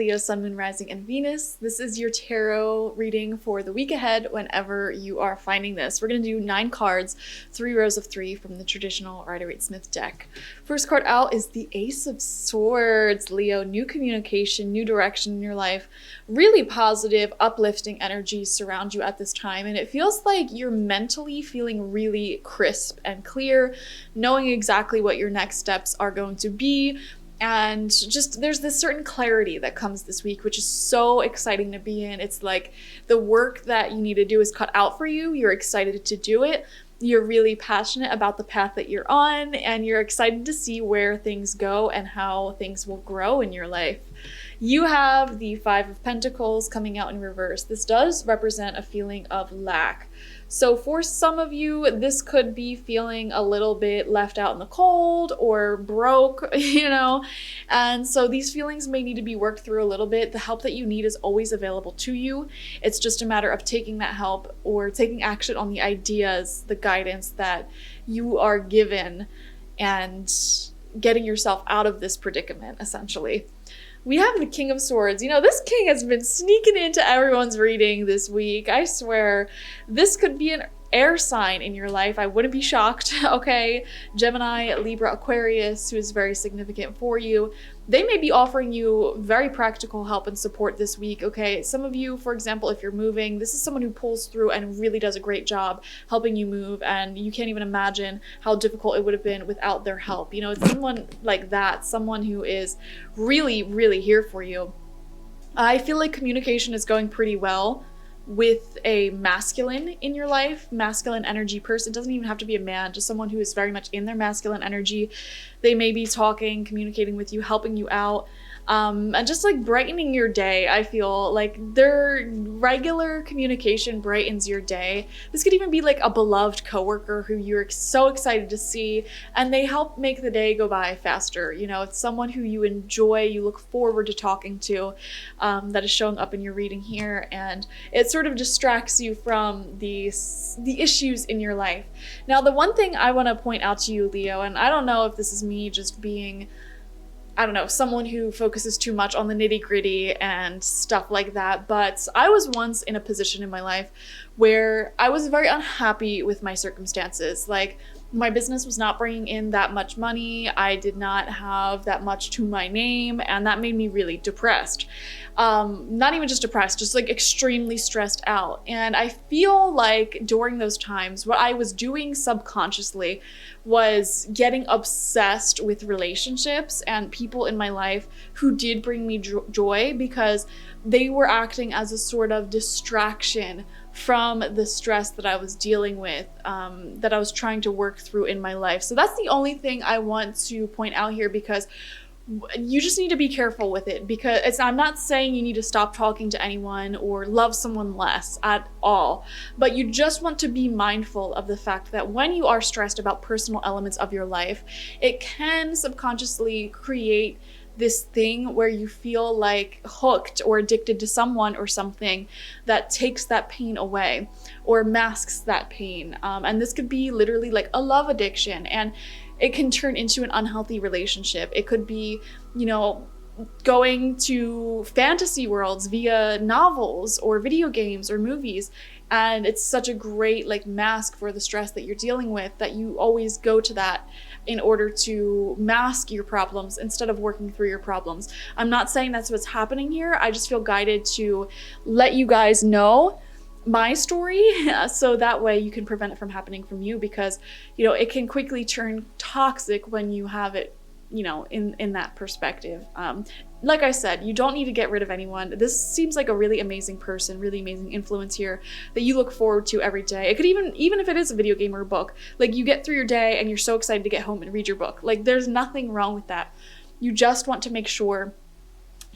Leo, Sun, Moon, Rising, and Venus. This is your tarot reading for the week ahead whenever you are finding this. We're going to do 9 cards, 3 rows of 3 from the traditional Rider-Waite-Smith deck. First card out is the Ace of Swords. Leo, new communication, new direction in your life. Really positive, uplifting energies surround you at this time, and it feels like you're mentally feeling really crisp and clear, knowing exactly what your next steps are going to be. And just there's this certain clarity that comes this week, which is so exciting to be in. It's like the work that you need to do is cut out for you. You're excited to do it. You're really passionate about the path that you're on, and you're excited to see where things go and how things will grow in your life. You have the 5 of Pentacles coming out in reverse. This does represent a feeling of lack. So for some of you, this could be feeling a little bit left out in the cold or broke, and so these feelings may need to be worked through a little bit. The help that you need is always available to you. It's just a matter of taking that help or taking action on the ideas, the guidance that you are given, and getting yourself out of this predicament, essentially. We have the King of Swords. This king has been sneaking into everyone's reading this week. I swear, this could be an air sign in your life. I wouldn't be shocked, okay? Gemini, Libra, Aquarius, who is very significant for you. They may be offering you very practical help and support this week, okay? Some of you, for example, if you're moving, this is someone who pulls through and really does a great job helping you move, and you can't even imagine how difficult it would have been without their help. It's someone like that, someone who is really, really here for you. I feel like communication is going pretty well with a masculine in your life, masculine energy person. It doesn't even have to be a man, just someone who is very much in their masculine energy. They may be talking, communicating with you, helping you out, and just like brightening your day. I feel like their regular communication brightens your day. This could even be like a beloved coworker who you're so excited to see, and they help make the day go by faster. It's someone who you enjoy, you look forward to talking to, that is showing up in your reading here, and it sort of distracts you from the issues in your life. Now, the one thing I want to point out to you, Leo, and I don't know if this is me just being someone who focuses too much on the nitty-gritty and stuff like that, but I was once in a position in my life where I was very unhappy with my circumstances. Like, my business was not bringing in that much money. I did not have that much to my name, and that made me really depressed. Not even just depressed, just like extremely stressed out. And I feel like during those times, what I was doing subconsciously was getting obsessed with relationships and people in my life who did bring me joy, because they were acting as a sort of distraction from the stress that I was dealing with, that I was trying to work through in my life. So that's the only thing I want to point out here, because you just need to be careful with it, because I'm not saying you need to stop talking to anyone or love someone less at all, but you just want to be mindful of the fact that when you are stressed about personal elements of your life, it can subconsciously create this thing where you feel like hooked or addicted to someone or something that takes that pain away or masks that pain. And this could be literally like a love addiction, and it can turn into an unhealthy relationship. It could be, going to fantasy worlds via novels or video games or movies. And it's such a great mask for the stress that you're dealing with, that you always go to that in order to mask your problems instead of working through your problems. I'm not saying that's what's happening here. I just feel guided to let you guys know my story, so that way you can prevent it from happening from you, because it can quickly turn toxic when you have it in that perspective. Like I said, you don't need to get rid of anyone. This seems like a really amazing person, really amazing influence here that you look forward to every day. It could even if it is a video game or a book, you get through your day and you're so excited to get home and read your book. There's nothing wrong with that. You just want to make sure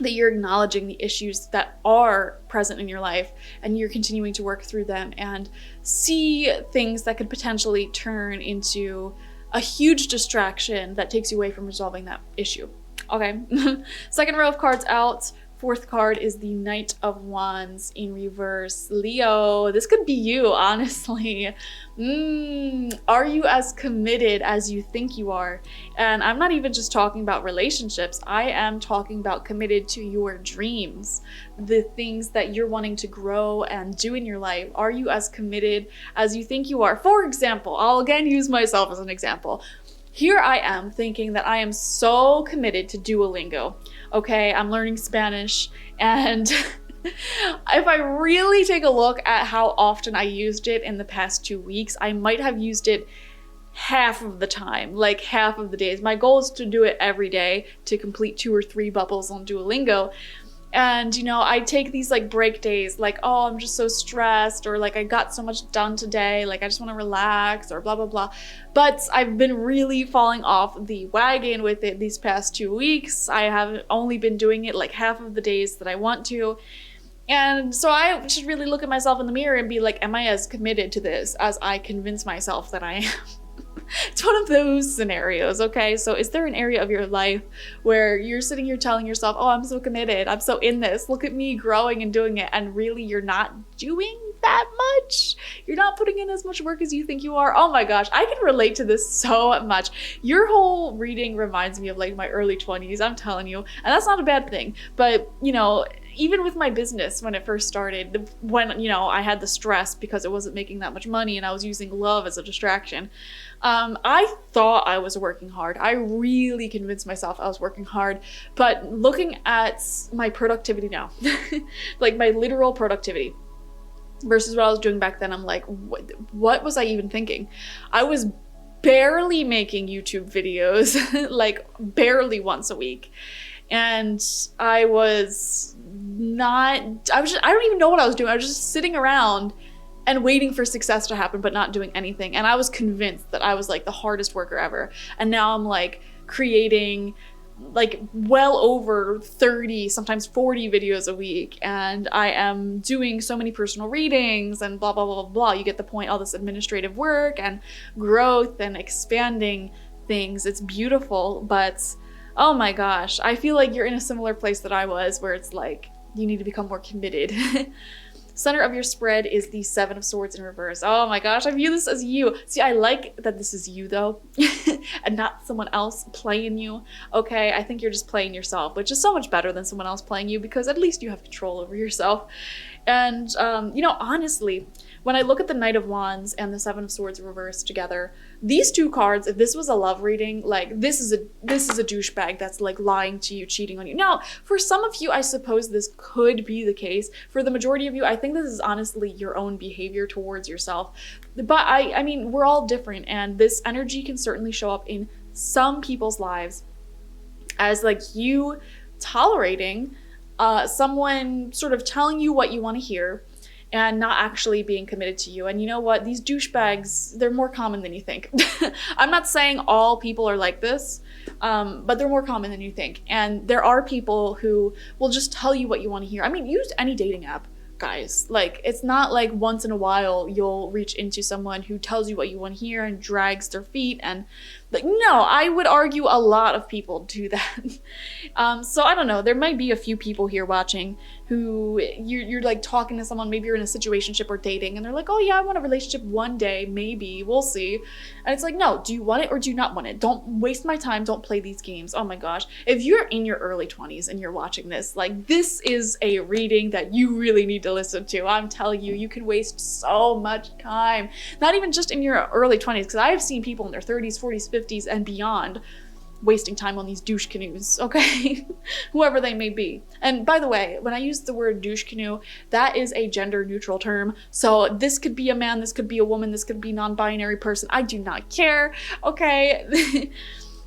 that you're acknowledging the issues that are present in your life, and you're continuing to work through them and see things that could potentially turn into a huge distraction that takes you away from resolving that issue. Okay. Second row of cards out Fourth card is the Knight of Wands in reverse. Leo, this could be you, honestly. Are you as committed as you think you are? And I'm not even just talking about relationships. I am talking about committed to your dreams, the things that you're wanting to grow and do in your life. Are you as committed as you think you are? For example, I'll again use myself as an example. Here I am thinking that I am so committed to Duolingo. Okay, I'm learning Spanish, and if I really take a look at how often I used it in the past 2 weeks, I might have used it half of the time, like half of the days. My goal is to do it every day, to complete 2 or 3 bubbles on Duolingo. And, you know, I take these like break days, like, oh, I'm just so stressed, or like I got so much done today, like I just want to relax, or blah, blah, blah. But I've been really falling off the wagon with it these past 2 weeks. I have only been doing it like half of the days that I want to. And so I should really look at myself in the mirror and be like, am I as committed to this as I convince myself that I am? It's one of those scenarios, okay? So is there an area of your life where you're sitting here telling yourself, oh, I'm so committed, I'm so in this, look at me growing and doing it, and really you're not doing that much? You're not putting in as much work as you think you are? Oh my gosh, I can relate to this so much. Your whole reading reminds me of like my early 20s, I'm telling you, and that's not a bad thing. But, you know, even with my business when it first started, when, you know, I had the stress because it wasn't making that much money and I was using love as a distraction, I thought I was working hard. I really convinced myself I was working hard. But looking at my productivity now, like my literal productivity versus what I was doing back then, I'm like, what was I even thinking? I was barely making YouTube videos, like barely once a week. And I don't even know what I was doing. I was just sitting around and waiting for success to happen, but not doing anything. And I was convinced that I was like the hardest worker ever. And now I'm like creating like well over 30, sometimes 40 videos a week. And I am doing so many personal readings and blah, blah, blah, blah, blah. You get the point, all this administrative work and growth and expanding things. It's beautiful, but oh my gosh, I feel like you're in a similar place that I was, where it's like, you need to become more committed. Center of your spread is the Seven of Swords in reverse. Oh my gosh, I view this as you. See, I like that this is you though, and not someone else playing you. Okay, I think you're just playing yourself, which is so much better than someone else playing you, because at least you have control over yourself. And, you know, honestly, when I look at the Knight of Wands and the Seven of Swords reversed together, these two cards, if this was a love reading, like this is a douchebag that's like lying to you, cheating on you. Now, for some of you, I suppose this could be the case. For the majority of you, I think this is honestly your own behavior towards yourself. But I mean, we're all different, and this energy can certainly show up in some people's lives as like you tolerating someone sort of telling you what you want to hear and not actually being committed to you. And you know what? These douchebags, they're more common than you think. I'm not saying all people are like this, but they're more common than you think. And there are people who will just tell you what you want to hear. I mean, use any dating app, guys. Like, it's not like once in a while you'll reach into someone who tells you what you want to hear and drags their feet. And like, no, I would argue a lot of people do that. So I don't know, there might be a few people here watching who you're like talking to someone, maybe you're in a situationship or dating, and they're like, oh yeah, I want a relationship one day, maybe, we'll see. And it's like, no, do you want it or do you not want it? Don't waste my time, don't play these games. Oh my gosh. If you're in your early 20s and you're watching this, like, this is a reading that you really need to listen to. I'm telling you, you can waste so much time. Not even just in your early 20s, because I have seen people in their 30s, 40s, 50s, and beyond wasting time on these douche canoes, okay? Whoever they may be. And by the way, when I use the word douche canoe, that is a gender neutral term. So this could be a man, this could be a woman, this could be non-binary person. I do not care, okay?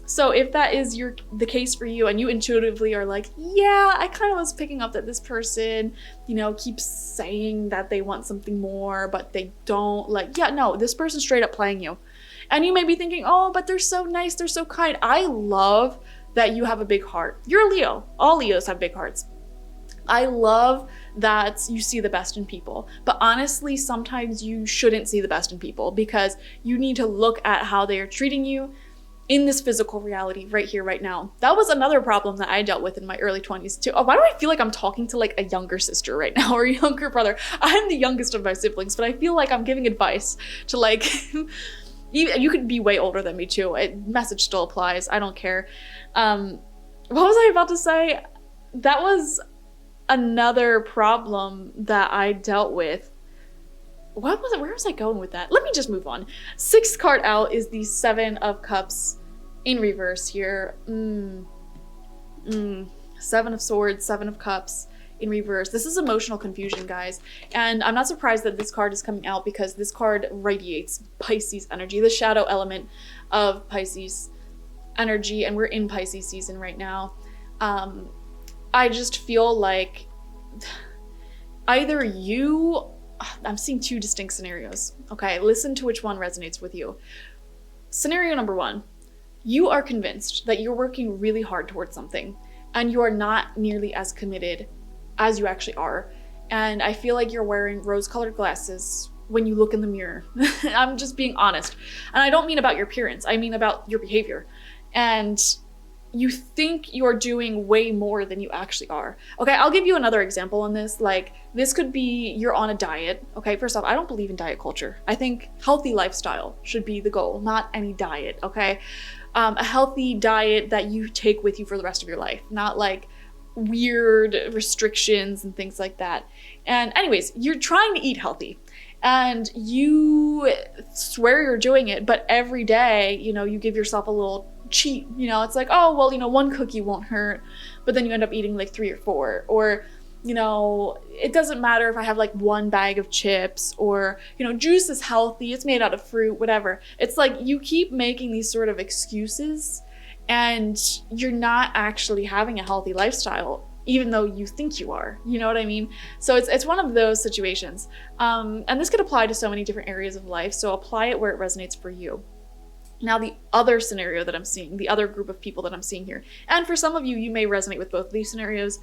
So if that is the case for you, and you intuitively are like, yeah, I kind of was picking up that this person, you know, keeps saying that they want something more, but they don't, like, yeah, no, this person's straight up playing you. And you may be thinking, oh, but they're so nice, they're so kind. I love that you have a big heart. You're a Leo. All Leos have big hearts. I love that you see the best in people. But honestly, sometimes you shouldn't see the best in people, because you need to look at how they are treating you in this physical reality right here, right now. That was another problem that I dealt with in my early 20s too. Oh, why do I feel like I'm talking to like a younger sister right now, or a younger brother? I'm the youngest of my siblings, but I feel like I'm giving advice to like, you could be way older than me too. Message still applies. I don't care. What was I about to say? That was another problem that I dealt with. What was it? Where was I going with that? Let me just move on. 6th card out is the 7 of Cups in reverse here. 7 of Swords, 7 of Cups in reverse. This is emotional confusion, guys. And I'm not surprised that this card is coming out because this card radiates Pisces energy, the shadow element of Pisces energy. And we're in Pisces season right now. I just feel like either I'm seeing 2 distinct scenarios. Okay, listen to which one resonates with you. Scenario number 1, you are convinced that you're working really hard towards something and you are not nearly as committed as you actually are. And I feel like you're wearing rose-colored glasses when you look in the mirror. I'm just being honest. And I don't mean about your appearance, I mean about your behavior. And you think you're doing way more than you actually are. Okay, I'll give you another example on this. Like, this could be you're on a diet. Okay, first off, I don't believe in diet culture. I think healthy lifestyle should be the goal, not any diet, okay? A healthy diet that you take with you for the rest of your life, not like weird restrictions and things like that. And anyways, you're trying to eat healthy and you swear you're doing it, but every day, you give yourself a little cheat. It's like, oh, well, 1 cookie won't hurt, but then you end up eating like 3 or 4. Or, it doesn't matter if I have like 1 bag of chips, or, juice is healthy, it's made out of fruit, whatever. It's like you keep making these sort of excuses and you're not actually having a healthy lifestyle, even though you think you are. You know what I mean? So it's one of those situations. And this could apply to so many different areas of life. So apply it where it resonates for you. Now, the other scenario that I'm seeing, the other group of people that I'm seeing here, and for some of you, you may resonate with both of these scenarios,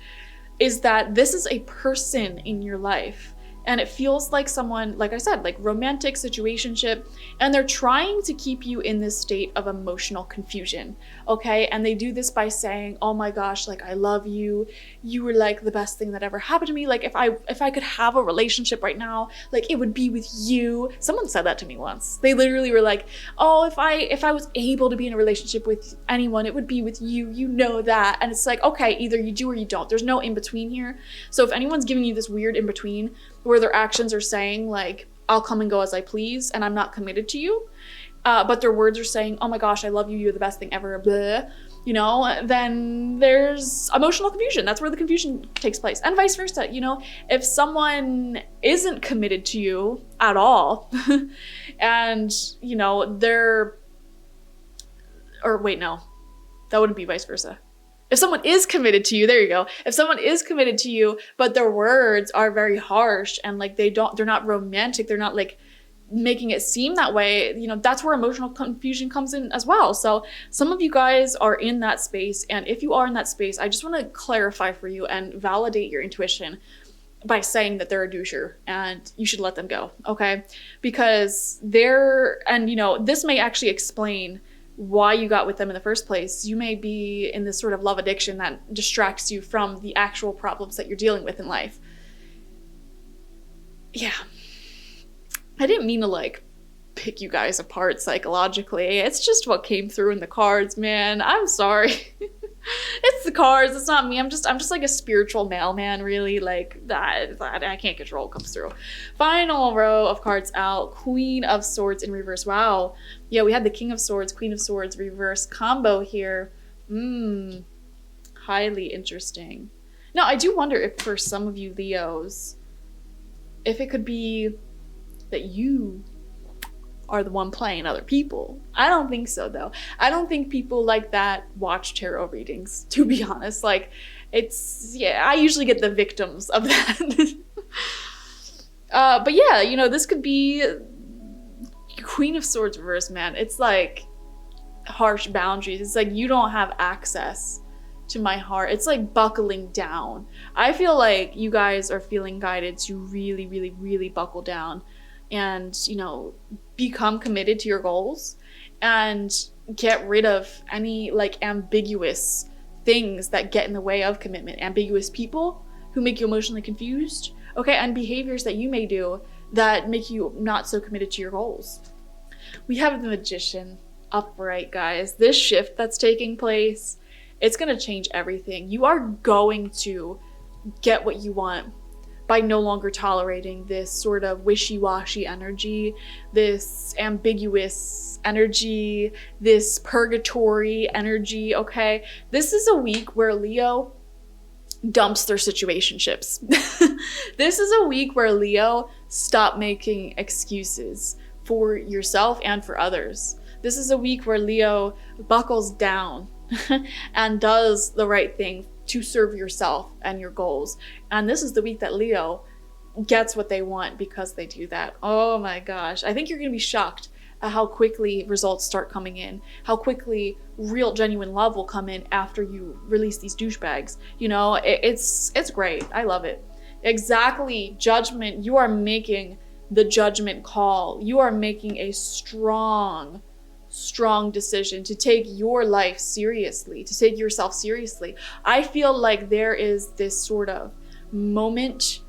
is that this is a person in your life. And it feels like someone, like I said, like romantic situationship, and they're trying to keep you in this state of emotional confusion, okay? And they do this by saying, oh my gosh, like, I love you. You were like the best thing that ever happened to me. Like, if I could have a relationship right now, like, it would be with you. Someone said that to me once. They literally were like, oh, if I was able to be in a relationship with anyone, it would be with you. You know that. And it's like, okay, either you do or you don't. There's no in between here. So if anyone's giving you this weird in between, where their actions are saying like, I'll come and go as I please and I'm not committed to you, but their words are saying, oh my gosh, I love you, you're the best thing ever, blah, then there's emotional confusion. That's where the confusion takes place. And vice versa, if someone isn't committed to you at all and, that wouldn't be vice versa. If someone is committed to you, there you go. If someone is committed to you, but their words are very harsh and like they're not romantic, they're not like making it seem that way, that's where emotional confusion comes in as well. So some of you guys are in that space. And if you are in that space, I just want to clarify for you and validate your intuition by saying that they're a doucher and you should let them go, okay? Because this may actually explain why you got with them in the first place. You may be in this sort of love addiction that distracts you from the actual problems that you're dealing with in life. Yeah. I didn't mean to like pick you guys apart psychologically. It's just what came through in the cards, man. I'm sorry. It's the cards, it's not me. I'm just like a spiritual mailman, really. Like that I can't control comes through. Final row of cards out. Queen of Swords in reverse. Wow. Yeah, we had the King of Swords, Queen of Swords reverse combo here. Highly interesting. Now, I do wonder if for some of you Leos, if it could be that you are the one playing other people. I don't think so, though. I don't think people like that watch tarot readings, to be honest. Like, I usually get the victims of that. But yeah, this could be Queen of Swords reverse, man. It's like harsh boundaries. It's like you don't have access to my heart. It's like buckling down. I feel like you guys are feeling guided to really, really, really buckle down and, become committed to your goals and get rid of any like ambiguous things that get in the way of commitment, ambiguous people who make you emotionally confused, okay, and behaviors that you may do that make you not so committed to your goals. We have the Magician upright, guys. This shift that's taking place, it's going to change everything. You are going to get what you want by no longer tolerating this sort of wishy-washy energy, this ambiguous energy, this purgatory energy, okay? This is a week where Leo dumps their situationships. This is a week where Leo stop making excuses for yourself and for others. This is a week where Leo buckles down and does the right thing to serve yourself and your goals. And this is the week that Leo gets what they want because they do that. Oh my gosh. I think you're going to be shocked at how quickly results start coming in, how quickly real genuine love will come in after you release these douchebags. You know, it's great. I love it. Exactly. Judgment. You are making the judgment call. You are making a strong decision to take your life seriously, to take yourself seriously. I feel like there is this sort of moment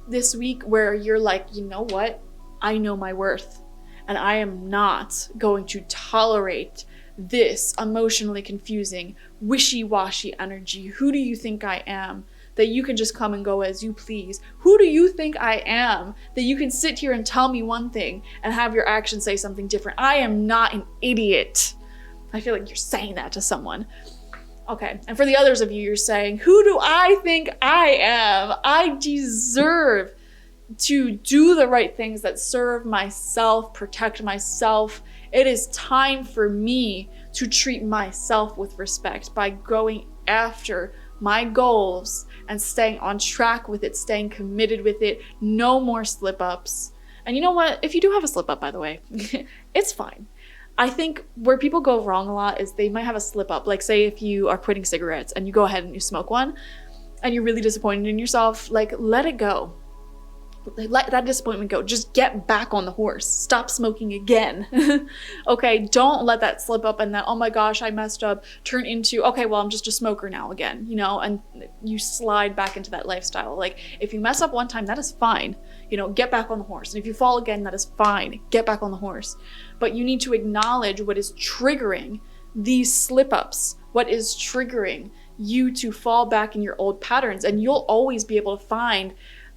this week where you're like, you know what? I know my worth, and I am not going to tolerate this emotionally confusing, wishy-washy energy. Who do you think I am that you can just come and go as you please? Who do you think I am that you can sit here and tell me one thing and have your actions say something different? I am not an idiot. I feel like you're saying that to someone. Okay, and for the others of you, you're saying, who do I think I am? I deserve to do the right things that serve myself, protect myself. It is time for me to treat myself with respect by going after my goals and staying on track with it, staying committed with it. No more slip-ups. And you know what? If you do have a slip-up, by the way, it's fine. I think where people go wrong a lot is they might have a slip-up. Like, say if you are quitting cigarettes and you go ahead and you smoke one and you're really disappointed in yourself, like, let it go. Let that disappointment go. Just get back on the horse. Stop smoking again. Okay, don't let that slip up and that, oh my gosh, I messed up, turn into, okay, well, I'm just a smoker now again, you know, and you slide back into that lifestyle. Like, if you mess up one time, that is fine. You know, get back on the horse. And if you fall again, that is fine. Get back on the horse. But you need to acknowledge what is triggering these slip-ups, what is triggering you to fall back in your old patterns, and you'll always be able to find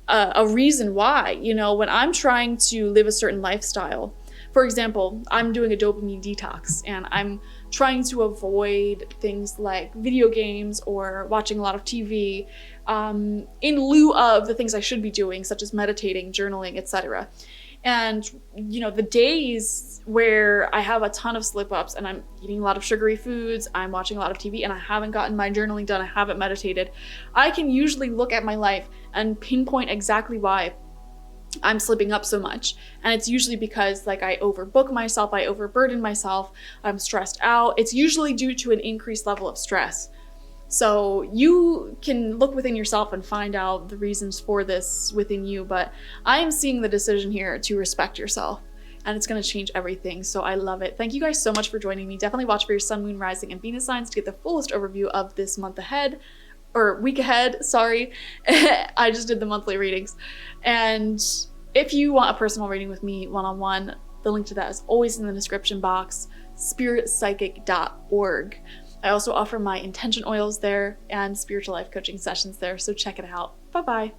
a reason why. You know, when I'm trying to live a certain lifestyle, for example, I'm doing a dopamine detox and I'm trying to avoid things like video games or watching a lot of TV in lieu of the things I should be doing, such as meditating, journaling, etc. And, you know, the days where I have a ton of slip-ups and I'm eating a lot of sugary foods, I'm watching a lot of TV, and I haven't gotten my journaling done, I haven't meditated, I can usually look at my life and pinpoint exactly why I'm slipping up so much. And it's usually because, like, I overbook myself, I overburden myself, I'm stressed out. It's usually due to an increased level of stress. So you can look within yourself and find out the reasons for this within you, but I am seeing the decision here to respect yourself, and it's going to change everything. So I love it. Thank you guys so much for joining me. Definitely watch for your sun, moon, rising, and Venus signs to get the fullest overview of this month ahead, or week ahead, sorry. I just did the monthly readings. And if you want a personal reading with me one-on-one, the link to that is always in the description box, spiritpsychic.org. I also offer my intention oils there and spiritual life coaching sessions there, so check it out. Bye-bye.